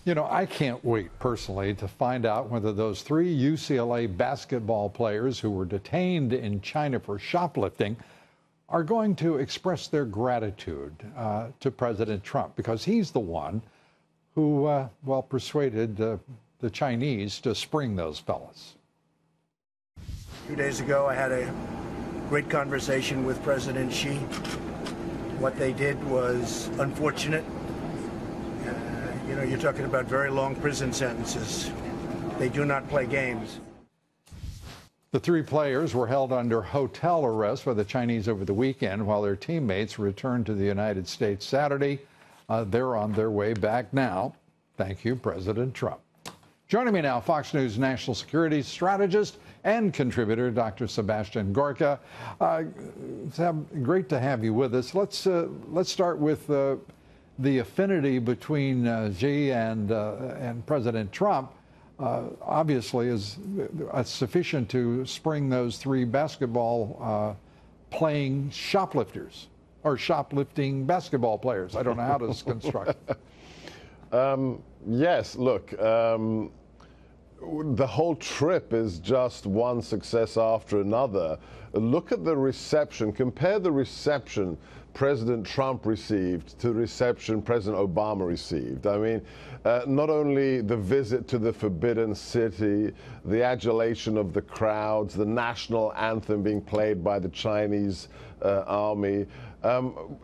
You know, I can't wait personally to find out whether those 3 UCLA basketball players who were detained in China for shoplifting are going to express their gratitude to President Trump, because he's the one who, well, persuaded the Chinese to spring those fellas. 2 days ago, I had a great conversation with President Xi. What they did was unfortunate. You know, you're talking about very long prison sentences. They do not play games. The 3 players were held under hotel arrest by the Chinese over the weekend while their teammates returned to the United States Saturday. They're on their way back now. Thank you, President Trump. Joining me now, Fox News national security strategist and contributor, Dr. Sebastian Gorka. Seb, great to have you with us. Let's start with the affinity between Xi and President Trump. Obviously is sufficient to spring those 3 basketball playing shoplifters, or shoplifting basketball players. I don't know how to construct. Yes, look, the whole trip is just one success after another. Look at the reception. Compare the reception President Trump received to the reception President Obama received. I mean, not only the visit to the Forbidden City, the adulation of the crowds, the national anthem being played by the Chinese army.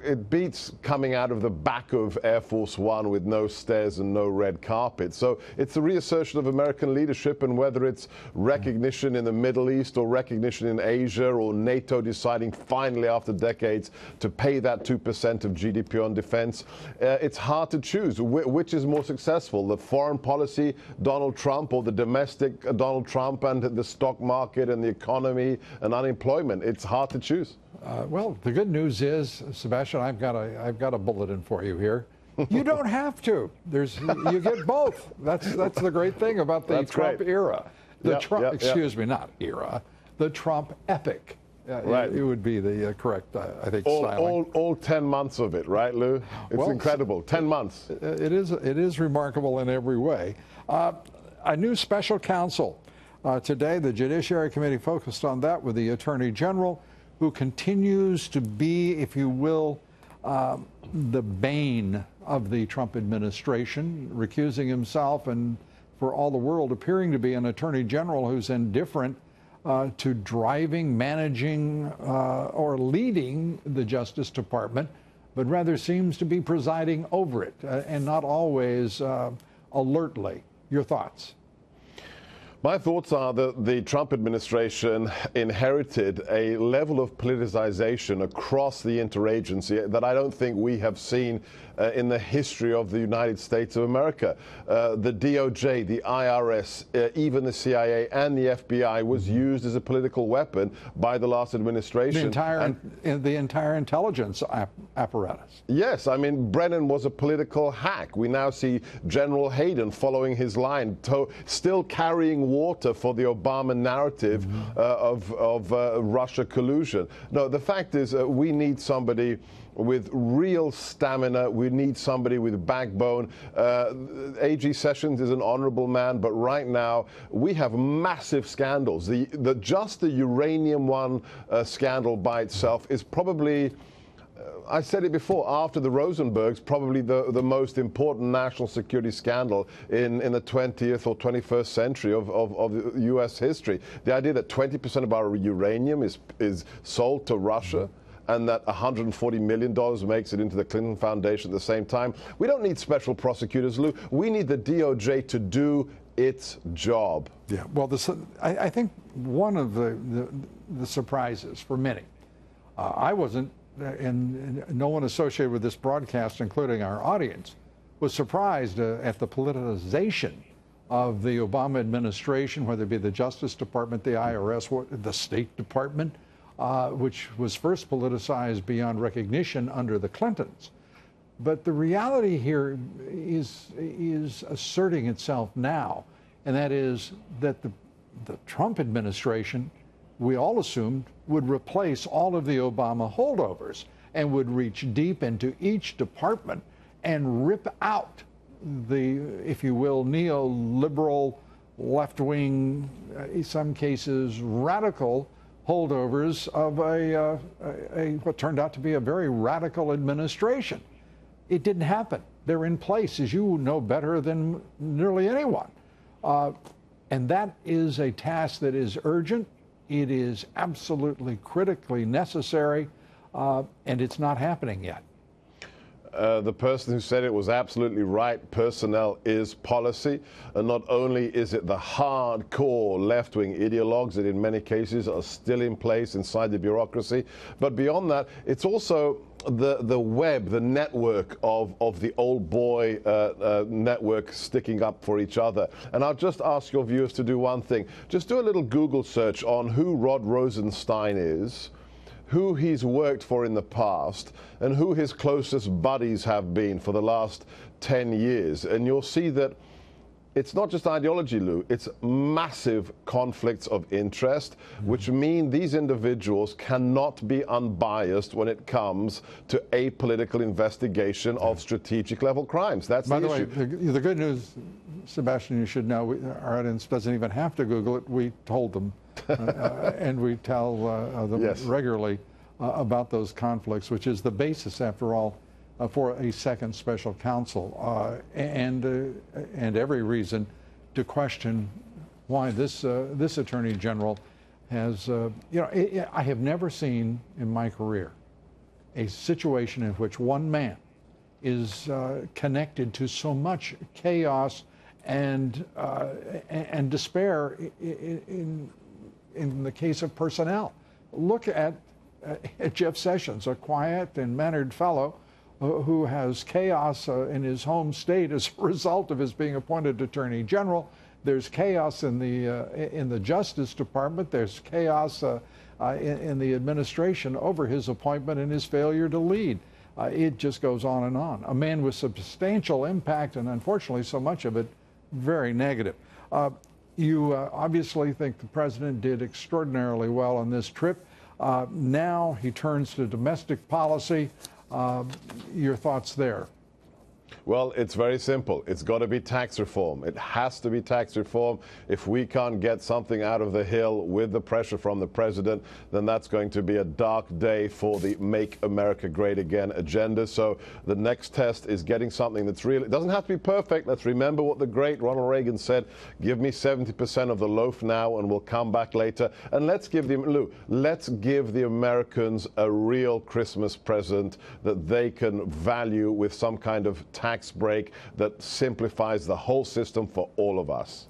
It beats coming out of the back of Air Force One with no stairs and no red carpet. So it's a reassertion of American leadership, and whether it's recognition in the Middle East or recognition in Asia, or NATO deciding finally after decades to pay that 2% of GDP on defense, it's hard to choose. Which is more successful, the foreign policy Donald Trump or the domestic Donald Trump and the stock market and the economy and unemployment? It's hard to choose. Well, the good news is, Sebastian, I've got a bulletin for you here. You don't have to. You get both. That's the great thing about the Trump era. The Trump, excuse me, not era. The Trump epic. Right. It would be the correct, I think, styling. All 10 months of it, right, Lou? It's incredible. 10 months. It is remarkable in every way. A new special counsel. Today, the Judiciary Committee focused on that with the Attorney General, who continues to be, if you will, the bane of the Trump administration, recusing himself and, for all the world, appearing to be an Attorney General who's indifferent to driving, managing, or leading the Justice Department, but rather seems to be presiding over it, and not always alertly. Your thoughts? My thoughts are that the Trump administration inherited a level of politicization across the interagency that I don't think we have seen in the history of the United States of America. The DOJ, the IRS, even the CIA and the FBI was used as a political weapon by the last administration. The entire intelligence apparatus. Yes, I mean, Brennan was a political hack. We now see General Hayden following his line, still carrying water for the Obama narrative of Russia collusion. No, the fact is we need somebody with real stamina. We need somebody with backbone. A.G. Sessions is an honorable man, but right now we have massive scandals. Just the uranium one scandal by itself is probably, I said it before, after the Rosenbergs, probably the most important national security scandal in the 20th or 21st century of U.S. history. The idea that 20% of our uranium is sold to Russia, and that $140 million makes it into the Clinton Foundation at the same time. We don't need special prosecutors, Lou. We need the DOJ to do its job. Yeah, well, I think one of the surprises for many, I wasn't, and no one associated with this broadcast, including our audience, was surprised at the politicization of the Obama administration, whether it be the Justice Department, the IRS, the State Department, which was first politicized beyond recognition under the Clintons. But the reality here is asserting itself now, and that is that the Trump administration, we all assumed, would replace all of the Obama holdovers and would reach deep into each department and rip out if you will, neoliberal, left-wing, in some cases radical holdovers of what turned out to be a very radical administration. It didn't happen. They're in place, as you know better than nearly anyone. And that is a task that is urgent. It is absolutely critically necessary, and it's not happening yet. The person who said it was absolutely right. Personnel is policy. And not only is it the hardcore left-wing ideologues that in many cases are still in place inside the bureaucracy, but beyond that, it's also the web, the network of the old boy network sticking up for each other. And I'll just ask your viewers to do one thing. Just do a little Google search on who Rod Rosenstein is, who he's worked for in the past, and who his closest buddies have been for the last 10 years. And you'll see that it's not just ideology, Lou, it's massive conflicts of interest, which mean these individuals cannot be unbiased when it comes to apolitical investigation of strategic level crimes. That's the issue. By the way, the good news, Sebastian, you should know, our audience doesn't even have to Google it. We told them, and we tell them Yes. regularly about those conflicts, which is the basis, after all, for a second special counsel, and every reason to question why this attorney general has, I have never seen in my career a situation in which one man is connected to so much chaos and despair in the case of personnel. Look at Jeff Sessions, a quiet and mannered fellow who has chaos in his home state as a result of his being appointed Attorney General. There's chaos in the Justice Department. There's chaos in the administration over his appointment and his failure to lead. It just goes on and on. A man with substantial impact, and unfortunately so much of it very negative. You obviously think the president did extraordinarily well on this trip. Now he turns to domestic policy. Your thoughts there? Well, it's very simple. It's got to be tax reform. It has to be tax reform. If we can't get something out of the Hill with the pressure from the president, then that's going to be a dark day for the Make America Great Again agenda. So the next test is getting something that's really, it doesn't have to be perfect. Let's remember what the great Ronald Reagan said: give me 70% of the loaf now and we'll come back later. And let's give the Americans a real Christmas present that they can value with some kind of tax break that simplifies the whole system for all of us.